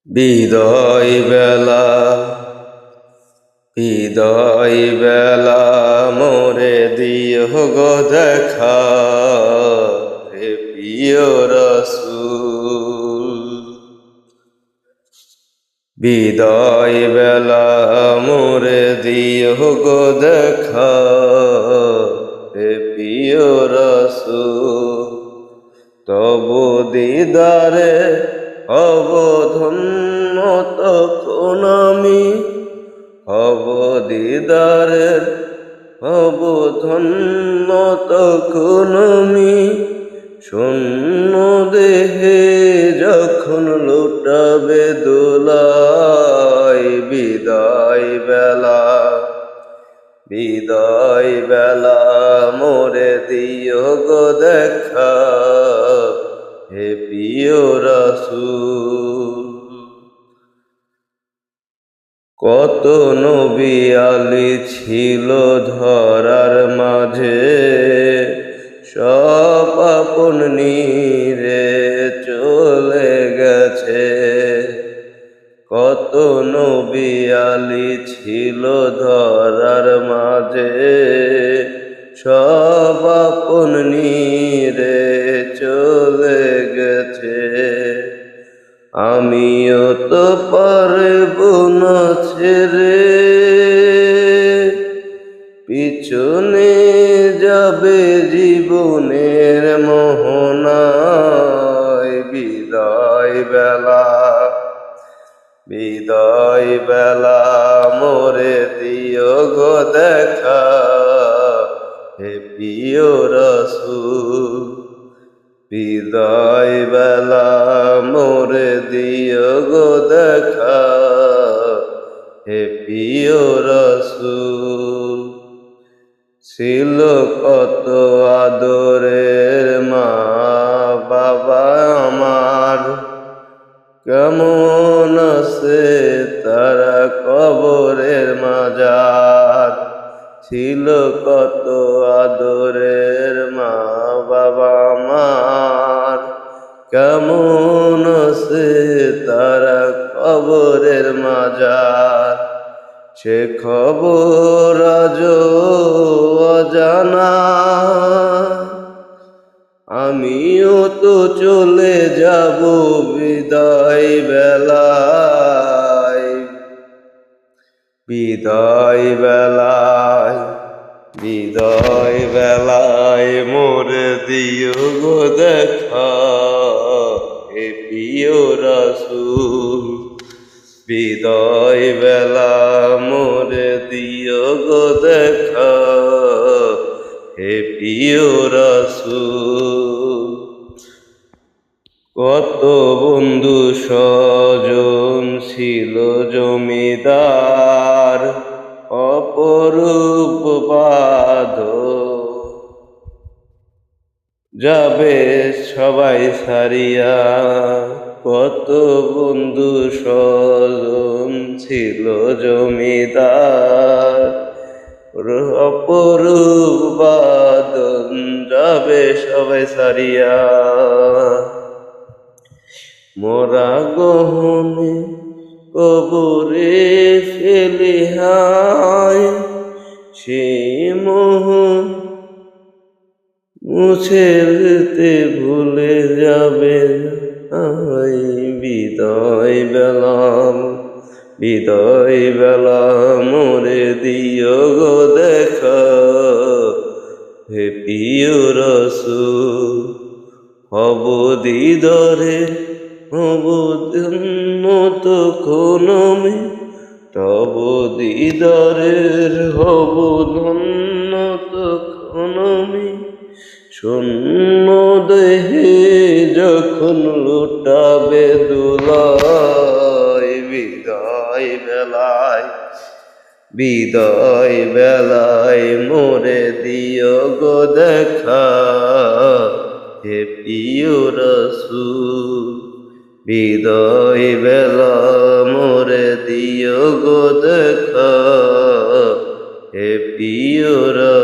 বিদায় বেলা বিদায় বেলা মোরে দিও গো দেখা হে প্রিয় রাসূল। বিদায় বেলা মোরে দিও গো দেখা হে প্রিয় রাসূল। তবু দিদারে হব ধন্য তখন আমি, হব দিদারে হব ধন্য তখন আমি। শূন্য দেহে যখন লুটাবে দোলাই বিদায় বেলা বিদায় বেলা মোরে দিও গো দেখা হে প্রিয় রাসূল। কত নবী আলী ছিল ধরার মাঝে, সব আপন নিরে চলে গেছে। কত নবী আলী ছিল ধরার মাঝে, সব আপন নিরে চলে গেছে। আমিও তো পারব না ছেড়ে, পিছনে যাবে জীবনের মোহনায় বিদায় বেলা বিদায় বেলা মোরে দিও গো দেখা হে প্রিয় রাসূল। বিদায় বেলা মোরে দিও গো দেখা হে প্রিয় রাসূল। ছিল কত আদরের মা বাবা আমার, কেমন আছে তারা কবরের মাজার। ছিল কত আদরের মা বাবা আমার, কেমন আছে তারা কবরের মাজার। সে খবর আজও অজানা, আমিও তো চলে যাব বিদায় বেলায় বিদায় বেলায় বিদায় বেলায় মোরে দিও গো দেখা হে প্রিয় রাসূল। বিদায় বেলা মোরে দিও গো দেখা হে প্রিয় রাসূল। কত বন্ধু স্বজন ছিল জমিদার, অপরূপ বাঁধন যাবে সবাই ছাড়িয়া। কত বন্ধু স্বজন ছিল জমিদার, অপরূপ বাঁধন যাবে সবাই ছাড়িয়া। মোরা গহনে কবরে ফেলি হায়, সেই মোহ মুছে যেতে ভুলে যাবে আই বিদায় বেলা বিদায় বেলা মোরে দিও গো দেখা হে প্রিয় রাসূল। হব দিদারে হব ধন্য তখন আমি, তব দিদারের হব ধন্য তখন আমি। শূন্য দেহে যখন লুটাবে দোলাই বিদায় বেলায় বিদায় বেলায় মোরে দিও গো দেখা হে প্রিয় রাসূল। বিদায় বেলা মোরে দিও গো দেখা হে প্রিয় রাসূল।